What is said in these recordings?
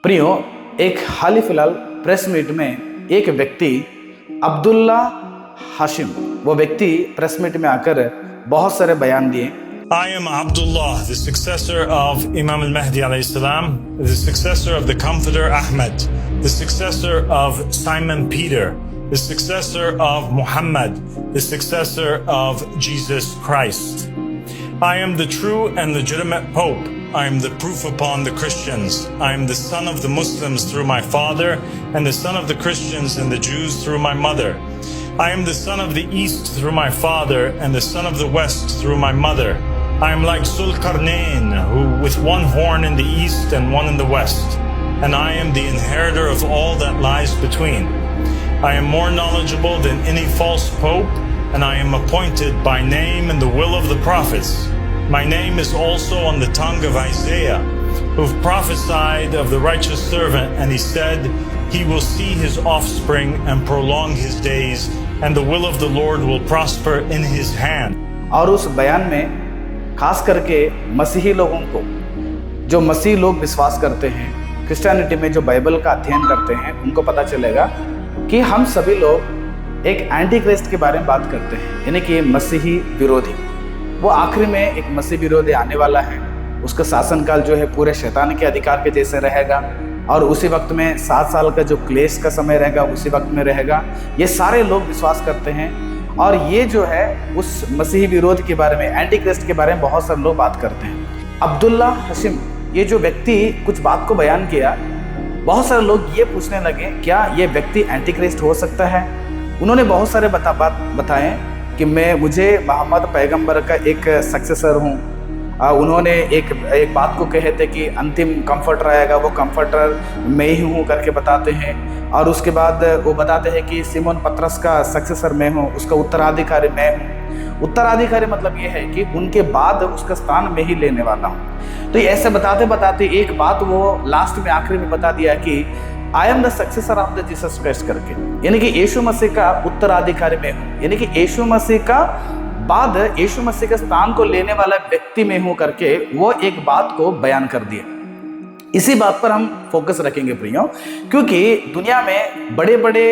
प्रियो, एक हाल ही फिलहाल प्रेस मीट में एक व्यक्ति अब्दुल्ला हाशिम वो व्यक्ति प्रेस मीट में आकर बहुत सारे बयान दिए। I am Abdullah, the successor of Imam al-Mahdi alayhi salam, the successor of the Comforter Ahmed, the successor of Simon Peter, the successor of Muhammad, the successor of Jesus Christ. I am the true and legitimate Pope. I am the proof upon the Christians. I am the son of the Muslims through my father, and the son of the Christians and the Jews through my mother. I am the son of the East through my father, and the son of the West through my mother. I am like Sulkarnain, who with one horn in the East and one in the West, and I am the inheritor of all that lies between. I am more knowledgeable than any false pope, and I am appointed by name in the will of the prophets. My name is also on the tongue of Isaiah, who prophesied of the righteous servant, and he said, he will see his offspring and prolong his days, and the will of the Lord will prosper in his hand. और उस बयान में खास करके मसीही लोगों को, जो मसीही लोग विश्वास करते हैं, क्रिश्चियनिटी में जो बाइबल का अध्ययन करते हैं, उनको पता चलेगा कि हम सभी लोग एक एंटी क्राइस्ट के बारे में बात करते हैं, यानी कि मसीही विरोधी। वो आखिरी में एक मसीह विरोधी आने वाला है। उसका शासनकाल जो है पूरे शैतान के अधिकार के जैसे रहेगा, और उसी वक्त में 7 साल का जो क्लेश का समय रहेगा उसी वक्त में रहेगा। ये सारे लोग विश्वास करते हैं, और ये जो है उस मसीही विरोध के बारे में, एंटी क्राइस्ट के बारे में बहुत सारे लोग बात करते हैं। अब्दुल्ला हाशिम ये जो व्यक्ति कुछ बात को बयान किया, बहुत सारे लोग ये पूछने लगे क्या ये व्यक्ति एंटी क्राइस्ट हो सकता है। उन्होंने बहुत सारे बात बताए कि मुझे मोहम्मद पैगंबर का एक सक्सेसर हूँ। उन्होंने एक बात को कहे थे कि अंतिम कंफर्टर आएगा, वो कंफर्टर मैं ही हूँ करके बताते हैं। और उसके बाद वो बताते हैं कि सिमोन पतरस का सक्सेसर मैं हूँ, उसका उत्तराधिकारी मैं हूँ। उत्तराधिकारी मतलब ये है कि उनके बाद उसका स्थान मैं ही लेने वाला हूँ। तो ऐसे बताते बताते एक बात वो लास्ट में आखिरी में बता दिया कि I am the successor of the Jesus Christ करके, यानी कि यीशु मसीह का उत्तराधिकारी मैं हूँ, यानी कि यीशु मसीह का बाद यीशु मसीह के स्थान को लेने वाला व्यक्ति में हूं करके वो एक बात को बयान कर दिया। इसी बात पर हम फोकस रखेंगे प्रियो, क्योंकि दुनिया में बड़े बड़े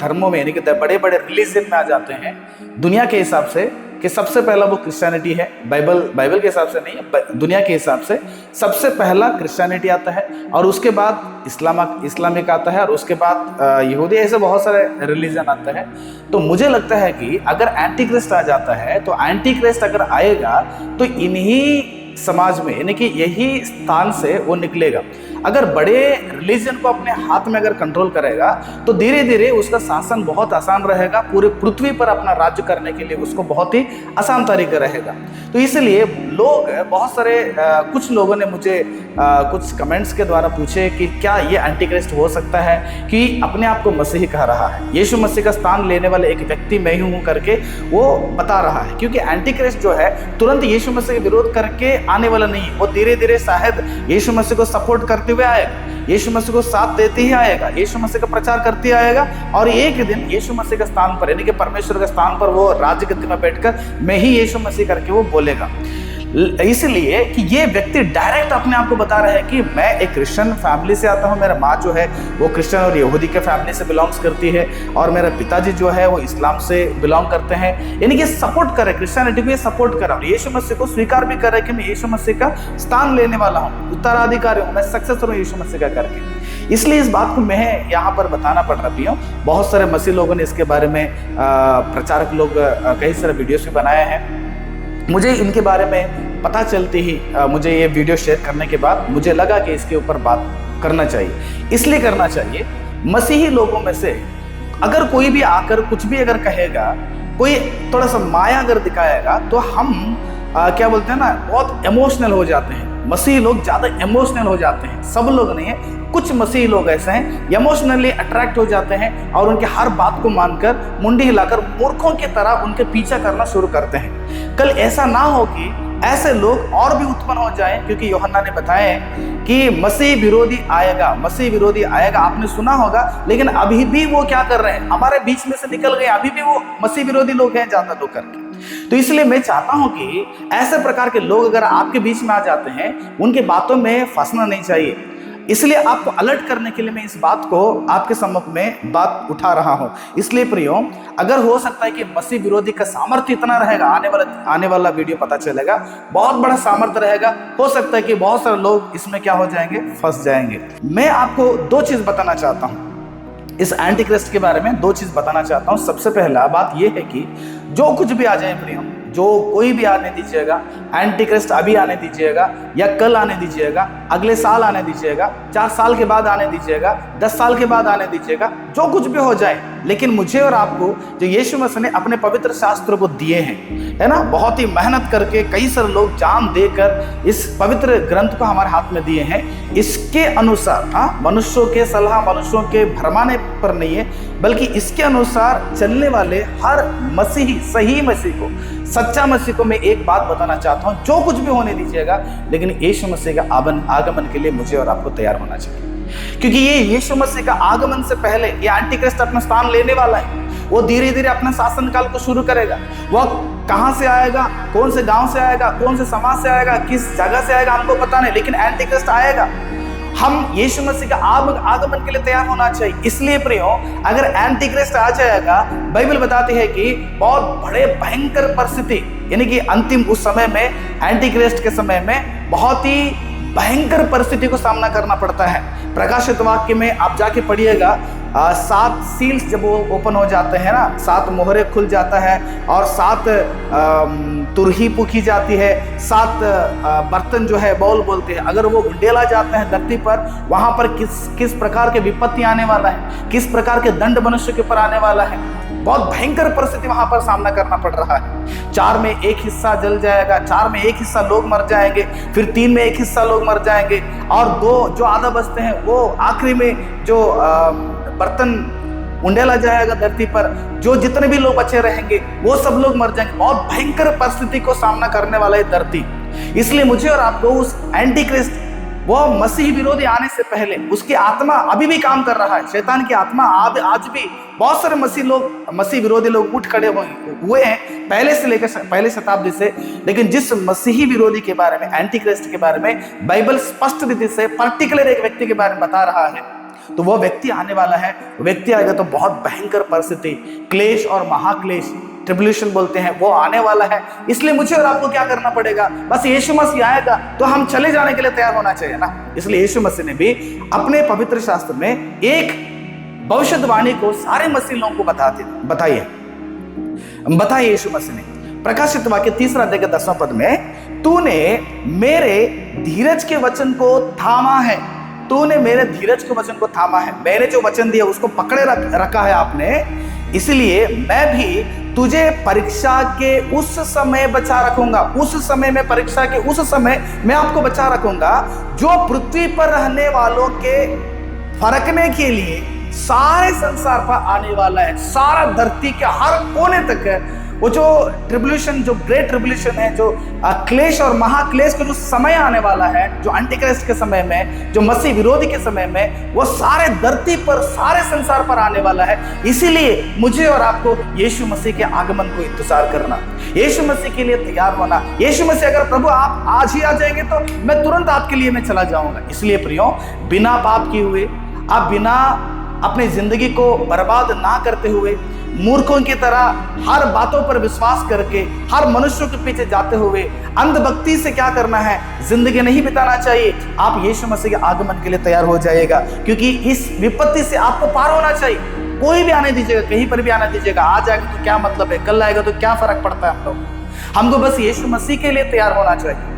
धर्मों में, यानी कि बड़े बड़े रिलीजन में आ जाते हैं दुनिया के हिसाब से कि सबसे पहला वो क्रिश्चियनिटी है। बाइबल के हिसाब से नहीं, दुनिया के हिसाब से सबसे पहला क्रिश्चियनिटी आता है, और उसके बाद इस्लामिक आता है, और उसके बाद यहूदी, ऐसे बहुत सारे रिलीजन आता है। तो मुझे लगता है कि अगर एंटी क्राइस्ट आ जाता है, तो एंटी क्राइस्ट अगर आएगा तो इन्हीं समाज में, यानी कि यही स्थान से वो निकलेगा। अगर बड़े रिलीजन को अपने हाथ में अगर कंट्रोल करेगा तो धीरे धीरे उसका शासन बहुत आसान रहेगा, पूरे पृथ्वी पर अपना राज्य करने के लिए उसको बहुत ही आसान तरीका रहेगा। तो इसलिए लोग बहुत सारे कुछ लोगों ने मुझे कुछ कमेंट्स के द्वारा पूछे कि क्या ये एंटी क्राइस्ट हो सकता है कि अपने आप को मसीही कह रहा है, यीशु मसीह का स्थान लेने वाले एक व्यक्ति मैं हूँ करके वो बता रहा है। क्योंकि एंटी क्राइस्ट जो है तुरंत यीशु मसीह का विरोध करके आने वाला नहीं, वो धीरे धीरे शायद यीशु मसीह को सपोर्ट करते हुए आएगा, यीशु मसीह को साथ देते ही आएगा, यीशु मसीह का प्रचार करते आएगा, और एक दिन यीशु मसीह के स्थान पर, यानी कि परमेश्वर के स्थान पर वो राजगद्दी में बैठकर मैं ही यीशु मसीह करके वो बोलेगा। इसलिए कि ये व्यक्ति डायरेक्ट अपने आप को बता रहा है कि मैं एक क्रिश्चियन फैमिली से आता हूँ, मेरा माँ जो है वो क्रिश्चियन और यहूदी के फैमिली से बिलोंग्स करती है, और मेरे पिताजी जो है वो इस्लाम से बिलोंग करते हैं। यानी कि सपोर्ट करे, क्रिश्चियनिटी को ये सपोर्ट करा, और यीशु मसीह को स्वीकार भी करे कि मैं यीशु मसीह का स्थान लेने वाला हूँ, उत्तराधिकारी हूँ, मैं सक्सेसर हूँ यीशु मसीह का करके। इसलिए इस बात को मैं यहाँ पर बताना पड़ रही हूँ। बहुत सारे मसीह लोगों ने इसके बारे में प्रचारक लोग कई सारे वीडियोस भी बनाए हैं। मुझे इनके बारे में पता चलते ही मुझे ये वीडियो शेयर करने के बाद मुझे लगा कि इसके ऊपर बात करना चाहिए। इसलिए करना चाहिए, मसीही लोगों में से अगर कोई भी आकर कुछ भी अगर कहेगा, कोई थोड़ा सा माया अगर दिखाएगा, तो हम क्या बोलते हैं ना, बहुत इमोशनल हो जाते हैं। मसीही लोग ज़्यादा इमोशनल हो जाते हैं, सब लोग नहीं है, कुछ मसीही लोग ऐसे हैं इमोशनली अट्रैक्ट हो जाते हैं, और उनके हर बात को मानकर मुंडी हिलाकर मूर्खों की तरह उनके पीछा करना शुरू करते हैं। कल ऐसा ना हो कि ऐसे लोग और भी उत्पन्न हो जाएं, क्योंकि यूहन्ना ने बताया कि मसीह विरोधी आएगा, मसीह विरोधी आएगा, आपने सुना होगा, लेकिन अभी भी वो क्या कर रहे हैं, हमारे बीच में से निकल गए, अभी भी वो मसीह विरोधी लोग हैं ज्यादा लोग करके। तो इसलिए मैं चाहता हूं कि ऐसे प्रकार के लोग अगर आपके बीच में आ जाते हैं, उनके बातों में फंसना नहीं चाहिए। इसलिए आपको अलर्ट करने के लिए मैं इस बात को आपके सम्मुख में बात उठा रहा हूं। इसलिए प्रियो, अगर हो सकता है कि मसीह विरोधी का सामर्थ्य इतना रहेगा, आने वाला वीडियो पता चलेगा, बहुत बड़ा सामर्थ्य रहेगा, हो सकता है कि बहुत सारे लोग इसमें क्या हो जाएंगे, फंस जाएंगे। मैं आपको दो चीज बताना चाहता हूं इस एंटी क्राइस्ट के बारे में, दो चीज बताना चाहता हूं। सबसे पहला बात यह है कि जो कुछ भी आ जाए प्रियो, जो कोई भी आने दीजिएगा, एंटी क्राइस्ट अभी आने दीजिएगा या कल आने दीजिएगा, अगले साल आने दीजिएगा, 4 साल के बाद आने दीजिएगा, 10 साल के बाद आने दीजिएगा, जो कुछ भी हो जाए, लेकिन मुझे और आपको जो यीशु मसीह ने अपने पवित्र शास्त्रों को दिए हैं, है ना, बहुत ही मेहनत करके कई सारे लोग जान देकर इस पवित्र ग्रंथ को हमारे हाथ में दिए हैं, इसके अनुसार, मनुष्यों के सलाह, मनुष्यों के भरमाने पर नहीं है, बल्कि इसके अनुसार चलने वाले हर मसीही, सही मसीह को, सच्चा मसीह को मैं एक बात बताना चाहता हूं, जो कुछ भी होने दीजिएगा, लेकिन यीशु मसीह का आगमन के लिए मुझे और आपको तैयार होना चाहिए। क्योंकि ये यीशु मसीह का आगमन से पहले ये एंटी क्राइस्ट अपना स्थान लेने वाला है। वो धीरे धीरे अपना शासन काल को शुरू करेगा। वह कहां से आएगा, कौन से गांव से आएगा, कौन से समाज से आएगा, किस जगह से आएगा, हमको पता नहीं, लेकिन एंटी क्राइस्ट आएगा। हम यीशु मसीह का आगमन के लिए तैयार होना चाहिए। इसलिए प्रियो, अगर एंटी क्राइस्ट आ जाएगा, बाइबल बताती है कि बहुत बड़े भयंकर परिस्थिति, यानी कि अंतिम उस समय में, एंटी क्राइस्ट के समय में बहुत ही भयंकर परिस्थिति को सामना करना पड़ता है। प्रकाशित वाक्य में आप जाके पढ़िएगा, 7 सील्स जब वो ओपन हो जाते हैं ना, 7 मोहरे खुल जाता है और 7 तुरही फूकी जाती है, 7 बर्तन जो है बाउल बोलते हैं, अगर वो उंडेला जाते हैं धरती पर, वहां पर किस प्रकार के विपत्ति आने वाला है, किस प्रकार के दंड मनुष्य के ऊपर आने वाला है, बहुत भयंकर परिस्थिति वहां पर सामना करना पड़ रहा है। 4 में 1 हिस्सा जल जाएगा, 4 में 1 हिस्सा लोग मर जाएंगे, फिर 3 में 1 हिस्सा लोग मर जाएंगे, और 2 जो आधा बचते हैं वो आखिरी में जो बर्तन उंडेला जाएगा धरती पर, जो जितने भी लोग बचे रहेंगे वो सब लोग मर जाएंगे। बहुत भयंकर परिस्थिति को सामना करने वाला है धरती। इसलिए मुझे और आपको उस एंटी क्राइस्ट, वो मसीह विरोधी आने से पहले, उसकी आत्मा अभी भी काम कर रहा है, शैतान की आत्मा आज भी बहुत सारे मसीह विरोधी लोग उठ खड़े हुए हैं पहले से लेकर पहले शताब्दी से। लेकिन जिस मसीही विरोधी के बारे में, एंटी क्राइस्ट के बारे में बाइबल स्पष्ट रीति से पर्टिकुलर एक व्यक्ति के बारे में बता रहा है, तो वो व्यक्ति आने वाला है। व्यक्ति आएगा तो बहुत भयंकर परिस्थिति, क्लेश और महाक्लेश, ट्रिब्यूलेशन बोलते हैं, वो आने वाला है। इसलिए मुझे और आपको क्या करना पड़ेगा, बस यीशु मसीह आएगा तो हम चले जाने के लिए तैयार होना चाहिए ना। इसलिए यीशु मसीह ने भी अपने पवित्र शास्त्र में एक भविष्यवाणी को सारे मसीह लोगों को बताइए यीशु मसीह ने। प्रकाशित वाक्य 3 अध्याय के 10वां पद में, तूने मेरे धीरज के वचन को थामा है, तूने मेरे धीरज के वचन को थामा है, मैंने जो वचन दिया उसको पकड़े रखा है आपने, इसलिए मैं भी तुझे परीक्षा के उस समय बचा रखूंगा। उस समय में, परीक्षा के उस समय मैं आपको बचा रखूंगा, जो पृथ्वी पर रहने वालों के फरकने के लिए सारे संसार पर आने वाला है। सारा धरती के हर कोने तक वो जो ट्रिब्यूलेशन, जो ग्रेट ट्रिब्यूलेशन है, जो क्लेश और महाक्लेश का जो समय आने वाला है, जो एंटीक्राइस्ट के समय में, जो मसीह विरोधी के समय में, वो सारे धरती पर, सारे संसार पर आने वाला है। इसीलिए मुझे और आपको यीशु मसीह के आगमन को इंतजार करना, यीशु मसीह के लिए तैयार होना। यीशु मसीह, अगर प्रभु आप आज ही आ जाएंगे तो मैं तुरंत आपके लिए मैं चला जाऊंगा। इसलिए प्रियो, बिना पाप किए हुए, आप बिना अपनी जिंदगी को बर्बाद ना करते हुए, मूर्खों की तरह हर बातों पर विश्वास करके, हर मनुष्यों के पीछे जाते हुए अंधभक्ति से क्या करना है, जिंदगी नहीं बिताना चाहिए। आप यीशु मसीह के आगमन के लिए तैयार हो जाइएगा, क्योंकि इस विपत्ति से आपको पार होना चाहिए। कोई भी आने दीजिएगा, कहीं पर भी आने दीजिएगा, आ जाएगा तो क्या मतलब है, कल आएगा तो क्या फर्क पड़ता है। हमको बस यीशु मसीह के लिए तैयार होना चाहिए।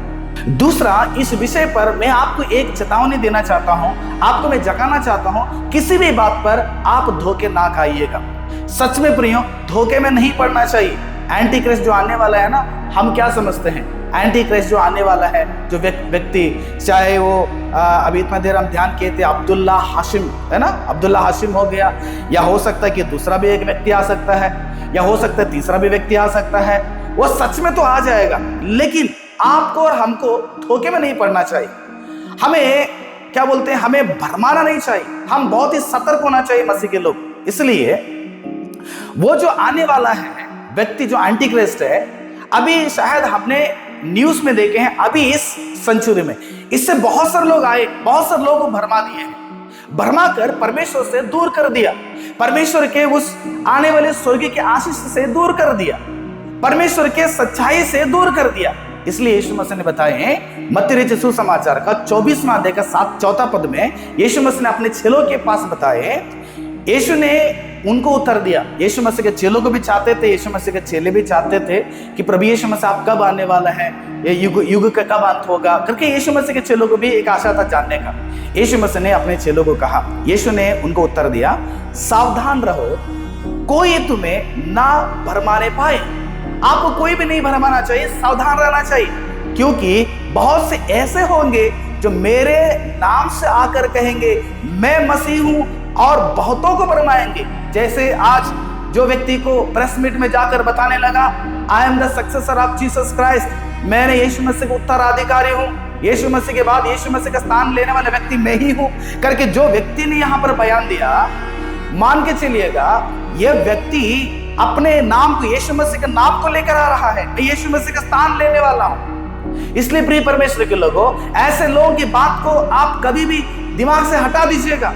दूसरा, इस विषय पर मैं आपको एक चेतावनी देना चाहता हूं, आपको मैं जगाना चाहता हूं, किसी भी बात पर आप धोखे ना खाइएगा। सच में प्रियो, धोखे में नहीं पड़ना चाहिए। एंटी क्राइस्ट जो आने वाला है ना, हम क्या समझते हैं, एंटी क्राइस्ट जो आने वाला है, जो व्यक्ति, चाहे वो अभी इतना देर हम ध्यान किए थे अब्दुल्ला हाशिम, है ना, अब्दुल्ला हाशिम हो गया, या हो सकता है कि दूसरा भी एक व्यक्ति आ सकता है, या हो सकता है तीसरा भी व्यक्ति आ सकता है। वो सच में तो आ जाएगा, लेकिन आपको और हमको धोखे में नहीं पड़ना चाहिए। हमें क्या बोलते हैं, हमें भरमाना नहीं चाहिए। हम बहुत ही सतर्क होना चाहिए मसीह के लोग। इसलिए वो जो आने वाला है व्यक्ति, जो एंटी क्राइस्ट है, अभी शायद हमने न्यूज में देखे हैं अभी इस सेंचुरी में। इससे बहुत सारे लोग आए, बहुत सारे लोगों को भरमा दिए हैं, भरमा कर परमेश्वर से दूर कर दिया, परमेश्वर के उस आने वाले स्वर्ग के आशीष से दूर कर दिया, परमेश्वर के सच्चाई से दूर कर दिया। इसलिए यीशु मसीह ने बताए मत्ती रचित सुसमाचार का 24वां अध्याय का 4 पद में यीशु मसीह ने अपने चेलों के पास बताए, यीशु ने उनको उत्तर दिया। यीशु मसीह के चेलों को भी चाहते थे, यीशु मसीह के चेले भी चाहते थे कि प्रभु यीशु मसीह आप कब आने वाला है, ये युग का कब अंत होगा करके यीशु मसीह के चेलों को भी एक आशा था जानने का। यीशु मसीह ने अपने चेलों को कहा, यीशु ने उनको उत्तर दिया, सावधान रहो, कोई तुम्हें ना भरमाने पाए। आपको कोई भी नहीं भरमाना चाहिए, सावधान रहना चाहिए, क्योंकि बहुत से ऐसे होंगे जो मेरे नाम से आकर कहेंगे मैं मसीह हूं और बहुतों को भरमाएंगे। जैसे आज जो व्यक्ति को प्रेस मीट में जाकर बताने लगा, I am the successor of Jesus Christ, मैंने यीशु मसीह का उत्तराधिकारी हूं, यीशु मसीह के बाद यीशु मसीह का स्थान लेने वाला व्यक्ति मैं ही हूं करके जो व्यक्ति ने यहां पर बयान दिया, मान के चलिएगा यह व्यक्ति अपने नाम को, यीशु मसीह के नाम को लेकर आ रहा है, मैं यीशु मसीह का स्थान लेने वाला हूं। इसलिए प्रिय परमेश्वर के लोगों, ऐसे लोगों की बात को आप कभी भी दिमाग से हटा दीजिएगा।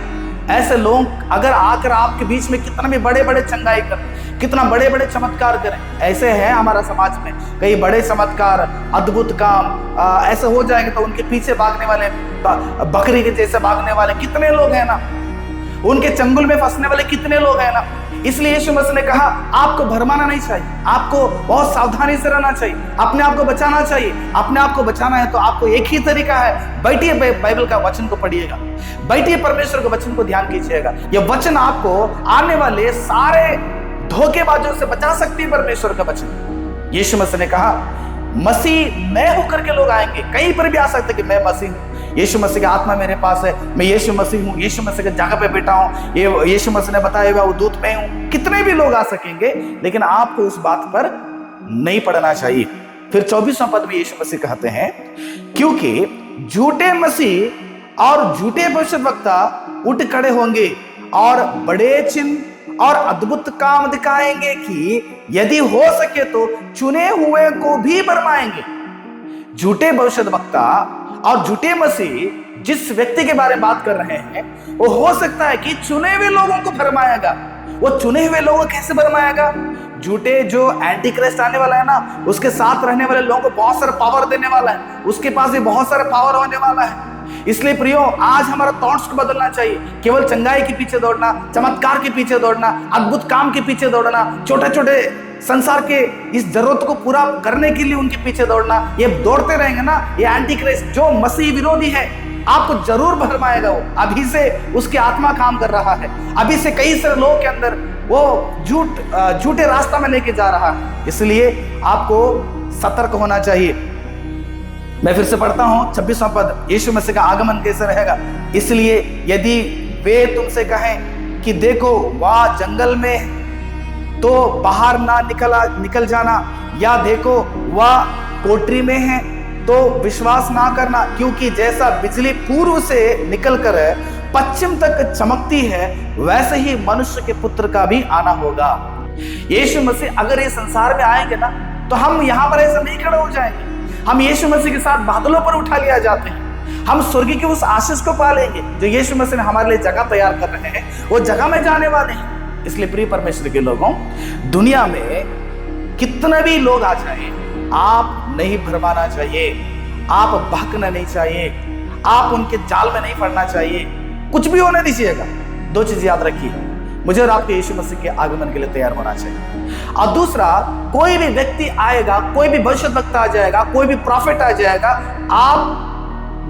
ऐसे लोग अगर आकर आपके बीच में कितना भी बड़े बड़े चंगाई करें, कितना बड़े बड़े चमत्कार करें, ऐसे हैं हमारा समाज में कई बड़े चमत्कार, अद्भुत काम ऐसे हो जाएंगे तो उनके पीछे भागने वाले, बकरी के जैसे भागने वाले कितने लोग हैं ना, उनके चंगुल में फंसने वाले कितने लोग हैं ना। इसलिए यीशु मसीह ने कहा आपको भरमाना नहीं चाहिए, आपको बहुत सावधानी से रहना चाहिए, अपने आप को बचाना चाहिए। अपने आप को बचाना है तो आपको एक ही तरीका है, बैठिए बाइबल का वचन को पढ़िएगा, बैठिए परमेश्वर के वचन को ध्यान कीजिएगा। यह वचन आपको आने वाले सारे धोखेबाजों से बचा सकती है, परमेश्वर का वचन। यीशु मसीह ने कहा मसीह मैं होकर के लोग आएंगे, कहीं पर भी आ सकते कि मैं मसीह हूं, यीशु मसीह की आत्मा मेरे पास है, मैं यीशु मसीह हूँ, यीशु मसीह की जगह पे बैठा हूँ, ये यीशु मसीह ने बताया हुआ वो दूत मैं हूँ। कितने भी लोग आ सकेंगे, लेकिन आपको उस बात पर नहीं पड़ना चाहिए। फिर 24वां पद में यीशु मसीह कहते हैं, क्योंकि झूठे मसीह और झूठे भविष्यद्वक्ता उठ खड़े होंगे और बड़े चिन्ह और अद्भुत काम दिखाएंगे कि यदि हो सके तो चुने हुए को भी भरमाएंगे। झूठे भविष्यद्वक्ता और झूठे मसीह जिस व्यक्ति के बारे में बात कर रहे हैं, वो हो सकता है कि चुने हुए लोगों को भरमाएगा। वो चुने हुए लोगों को कैसे भरमाएगा? झूठे जो एंटी क्राइस्ट आने वाला है ना, उसके साथ रहने वाले लोगों को बहुत सारा पावर देने वाला है, उसके पास भी बहुत सारा पावर होने वाला है। इसलिए प्रियो, आज हमारा थॉट्स को बदलना चाहिए। केवल चंगाई के पीछे दौड़ना, चमत्कार के पीछे दौड़ना, अद्भुत काम के पीछे दौड़ना, छोटे छोटे संसार के इस जरूरत को पूरा करने के लिए उनके पीछे दौड़ना, ये दौड़ते रहेंगे ना, ये एंटी क्राइस्ट जो मसीह विरोधी है आपको जरूर भरमाएगा। वो अभी से उसकी आत्मा काम कर रहा है, अभी से कई सारे लोगों के अंदर वो झूठे रास्ता में लेके जा रहा है। इसलिए आपको सतर्क होना चाहिए। मैं फिर से पढ़ता हूं 26वां पद, यीशु मसीह का आगमन कैसे रहेगा। इसलिए यदि वे तुमसे कहें कि देखो वह जंगल में, तो बाहर ना निकल जाना, या देखो वह कोठरी में है, तो विश्वास ना करना, क्योंकि जैसा बिजली पूर्व से निकलकर पश्चिम तक चमकती है, वैसे ही मनुष्य के पुत्र का भी आना होगा। यीशु मसीह अगर ये संसार में आएंगे ना, तो हम यहाँ पर ऐसा नहीं खड़े हो जाएंगे। हम यीशु मसीह के साथ बादलों पर उठा लिया जाते हैं। हम स्वर्ग की उस आशीष को पालेंगे जो यीशु मसीह ने हमारे लिए जगह तैयार कर रहे हैं, वो जगह में जाने वाले हैं। इसलिए प्रिय परमेश्वर के लोगों, दुनिया में कितने भी लोग आ जाए, आप नहीं भरमाना चाहिए, आप बहकना नहीं चाहिए, आप उनके जाल में नहीं पड़ना चाहिए, कुछ भी होने दीजिएगा। दो चीज याद रखिए, मुझे और आपको यीशु मसीह के आगमन के लिए तैयार होना चाहिए। और दूसरा, कोई भी व्यक्ति आएगा, कोई भी भविष्यद्वक्ता आ जाएगा, कोई भी प्रॉफिट आ जाएगा, आप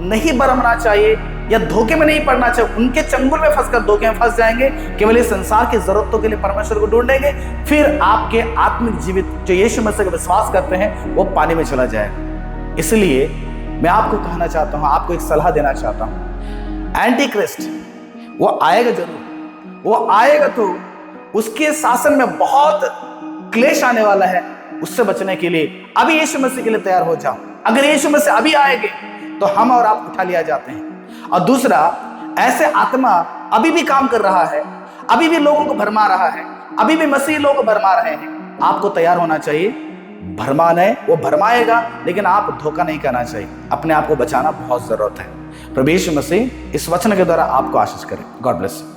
नहीं भरमना चाहिए या धोखे में नहीं पड़ना चाहिए। उनके चंगुल में फंसकर धोखे में फंस जाएंगे, केवल इस संसार की जरूरतों के लिए परमेश्वर को ढूंढेंगे, फिर आपके आत्मिक जीवित जो यीशु मसीह का विश्वास करते हैं वो पानी में चला जाएगा। इसलिए मैं आपको कहना चाहता हूं, आपको एक सलाह देना चाहता हूं, एंटी क्राइस्ट वो आएगा जरूर, वो आएगा तो उसके शासन में बहुत क्लेश आने वाला है। उससे बचने के लिए अभी यीशु मसीह के लिए तैयार हो जाओ। अगर यीशु मसीह अभी आएंगे तो हम और आप उठा लिया जाते हैं। और दूसरा, ऐसे आत्मा अभी भी काम कर रहा है, अभी भी लोगों को भरमा रहा है, अभी भी मसीह लोगों को भरमा रहे हैं। आपको तैयार होना चाहिए, भरमाना है वो भरमाएगा, लेकिन आप धोखा नहीं करना चाहिए। अपने आप को बचाना बहुत जरूरत है। प्रभु यीशु मसीह इस वचन के द्वारा आपको आशीष करें। God bless.